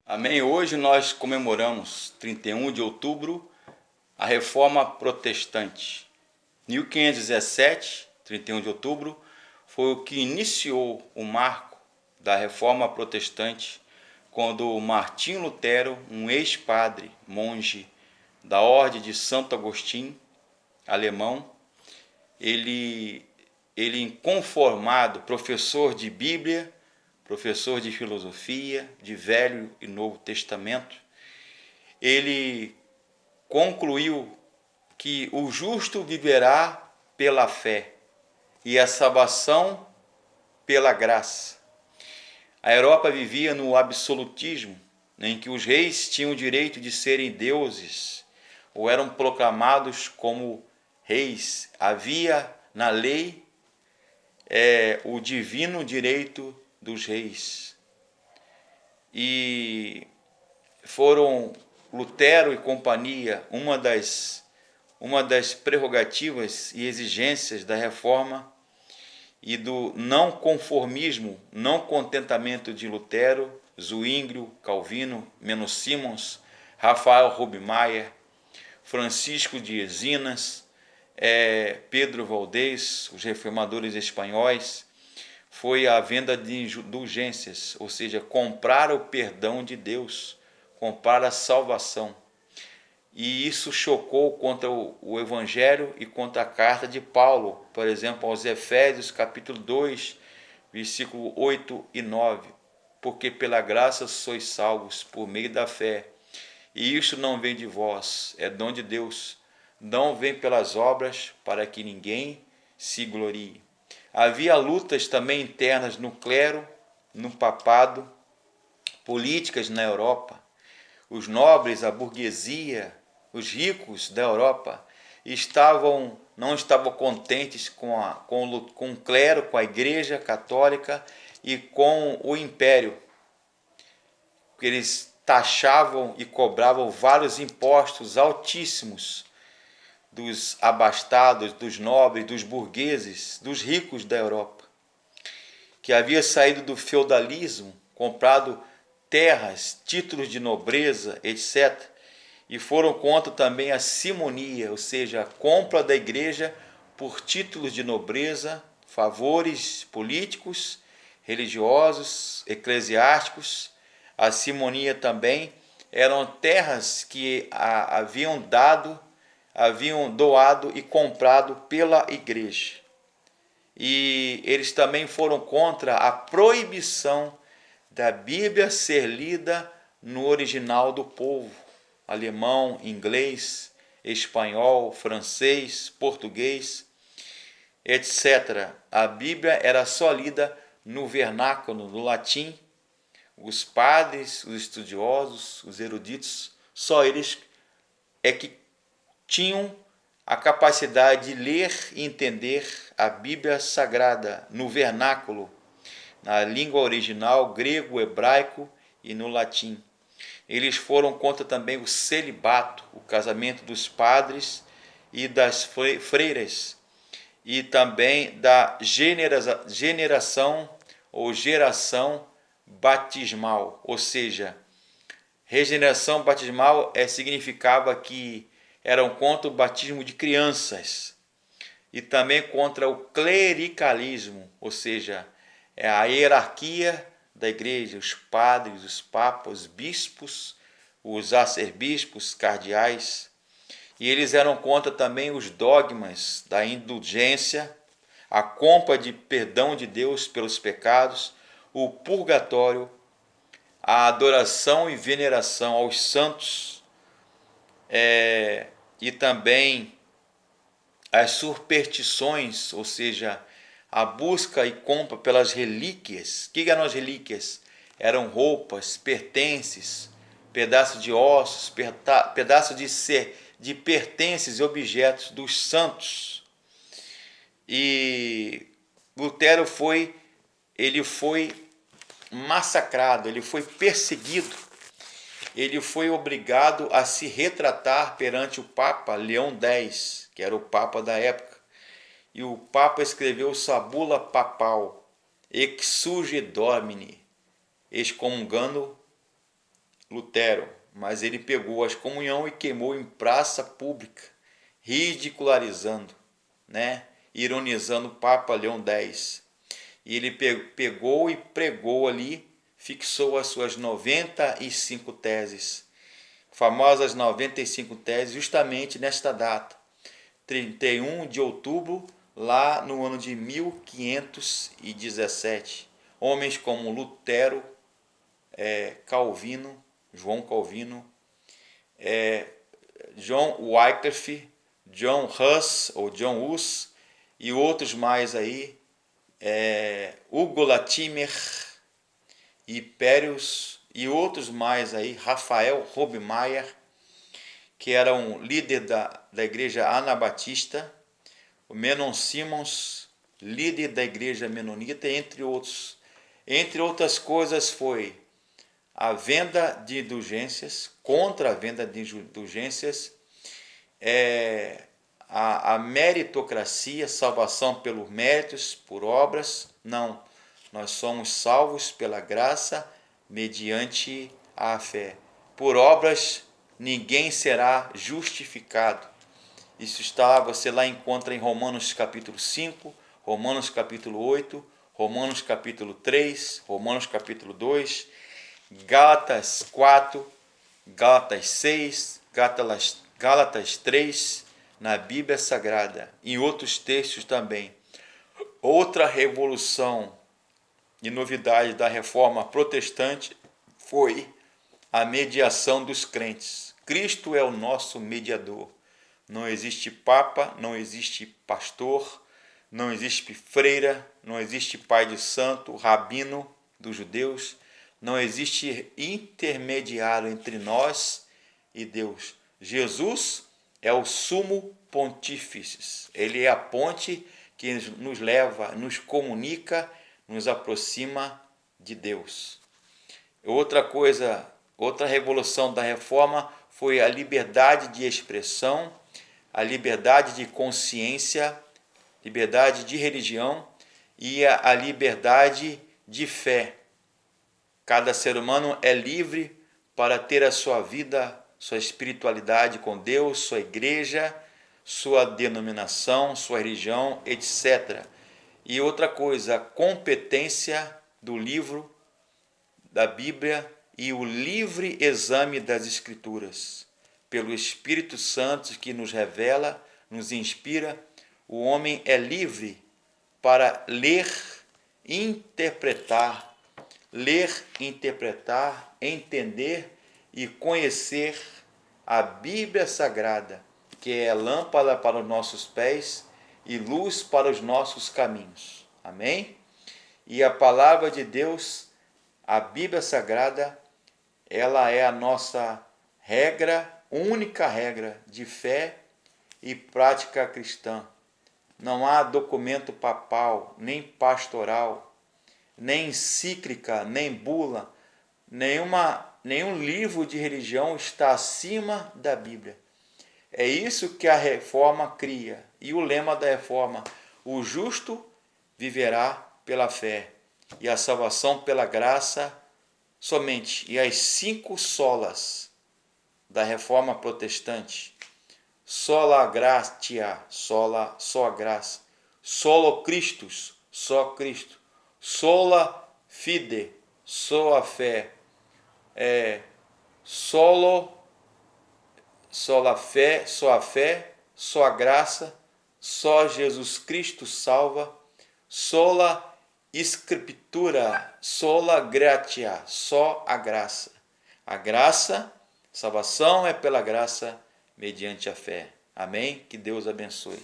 Amém. Hoje nós comemoramos 31 de outubro a Reforma Protestante. 1517, 31 de outubro, foi o que iniciou o marco da Reforma Protestante, quando Martinho Lutero, um ex-padre, monge da Ordem de Santo Agostinho, alemão, ele inconformado, professor de Bíblia, professor de filosofia, de Velho e Novo Testamento, ele concluiu que o justo viverá pela fé e a salvação pela graça. A Europa vivia no absolutismo, em que os reis tinham o direito de serem deuses ou eram proclamados como reis. Havia na lei o divino direito dos reis. E foram Lutero e companhia uma das prerrogativas e exigências da reforma e do não conformismo, não contentamento de Lutero, Zwinglio, Calvino, Menno Simons, Rafael Rubemaier, Francisco de Esinas, Pedro Valdez, os reformadores espanhóis. Foi a venda de indulgências, ou seja, comprar o perdão de Deus, comprar a salvação. E isso chocou contra o Evangelho e contra a carta de Paulo, por exemplo, aos Efésios, capítulo 2, versículo 8 e 9. Porque pela graça sois salvos por meio da fé. E isto não vem de vós, é dom de Deus. Não vem pelas obras, para que ninguém se glorie. Havia lutas também internas no clero, no papado, políticas na Europa. Os nobres, a burguesia, os ricos da Europa não estavam contentes com o clero, com a Igreja Católica e com o Império, porque eles taxavam e cobravam vários impostos altíssimos dos abastados, dos nobres, dos burgueses, dos ricos da Europa, que havia saído do feudalismo, comprado terras, títulos de nobreza, etc. E foram contra também a simonia, ou seja, a compra da igreja por títulos de nobreza, favores políticos, religiosos, eclesiásticos. A simonia também eram terras que haviam doado e comprado pela igreja. E eles também foram contra a proibição da Bíblia ser lida no original do povo, alemão, inglês, espanhol, francês, português, etc. A Bíblia era só lida no vernáculo, no latim. Os padres, os estudiosos, os eruditos, só eles é que tinham a capacidade de ler e entender a Bíblia Sagrada no vernáculo, na língua original, grego, hebraico e no latim. Eles foram contra também o celibato, o casamento dos padres e das freiras, e também da geração batismal, ou seja, regeneração batismal significava que eram contra o batismo de crianças e também contra o clericalismo, ou seja, a hierarquia da igreja, os padres, os papas, os bispos, os arcebispos, cardeais. E eles eram contra também os dogmas da indulgência, a compra de perdão de Deus pelos pecados, o purgatório, a adoração e veneração aos santos, e também as superstições, ou seja, a busca e compra pelas relíquias. O que eram as relíquias? Eram roupas, pertences, pedaços de ossos, pedaços de pertences e objetos dos santos. E Lutero foi massacrado, ele foi perseguido, ele foi obrigado a se retratar perante o Papa Leão X, que era o Papa da época. E o Papa escreveu sua bula papal, Exsurge Domini, excomungando Lutero, mas ele pegou a excomunhão e queimou em praça pública, ridicularizando, né? Ironizando o Papa Leão X. E ele pegou e pregou ali, fixou as suas 95 teses, famosas 95 teses, justamente nesta data, 31 de outubro, lá no ano de 1517. Homens como Lutero, Calvino, João Calvino, John Wycliffe, John Hus ou John Hus e outros mais aí, Hugo Latimer, Hipérios e outros mais aí, Rafael Robemeyer, que era um líder da igreja anabatista, o Menon Simons, líder da igreja menonita, entre outros. Entre outras coisas foi a venda de indulgências, contra a venda de indulgências, a meritocracia, salvação pelos méritos, por obras. Não, nós somos salvos pela graça mediante a fé. Por obras ninguém será justificado. Isso está, você lá encontra em Romanos capítulo 5, Romanos capítulo 8, Romanos capítulo 3, Romanos capítulo 2, Gálatas 4, Gálatas 6, Gálatas 3, na Bíblia Sagrada, em outros textos também. Outra revolução e novidade da reforma protestante foi a mediação dos crentes. Cristo é o nosso mediador. Não existe papa, não existe pastor, não existe freira, não existe pai de santo, rabino dos judeus, não existe intermediário entre nós e Deus. Jesus é o sumo pontífice. Ele é a ponte que nos leva, nos comunica, nos aproxima de Deus. Outra coisa, outra revolução da reforma foi a liberdade de expressão, a liberdade de consciência, liberdade de religião e a liberdade de fé. Cada ser humano é livre para ter a sua vida, sua espiritualidade com Deus, sua igreja, sua denominação, sua religião, etc. E outra coisa, a competência do livro, da Bíblia e o livre exame das Escrituras. Pelo Espírito Santo que nos revela, nos inspira, o homem é livre para ler, interpretar, entender e conhecer a Bíblia Sagrada, que é lâmpada para os nossos pés e luz para os nossos caminhos. Amém? E a palavra de Deus, a Bíblia Sagrada, ela é a nossa regra, única regra de fé e prática cristã. Não há documento papal, nem pastoral, nem encíclica, nem bula, nenhum livro de religião está acima da Bíblia. É isso que a reforma cria. E o lema da reforma: o justo viverá pela fé, e a salvação pela graça somente. E as 5 solas da reforma protestante: sola gratia, só a graça; solo Christus, só Cristo; sola fide, só a fé; sola fé, só a fé, só a graça; só Jesus Cristo salva; sola Scriptura, sola gratia, só a graça. A graça, salvação é pela graça mediante a fé. Amém? Que Deus abençoe.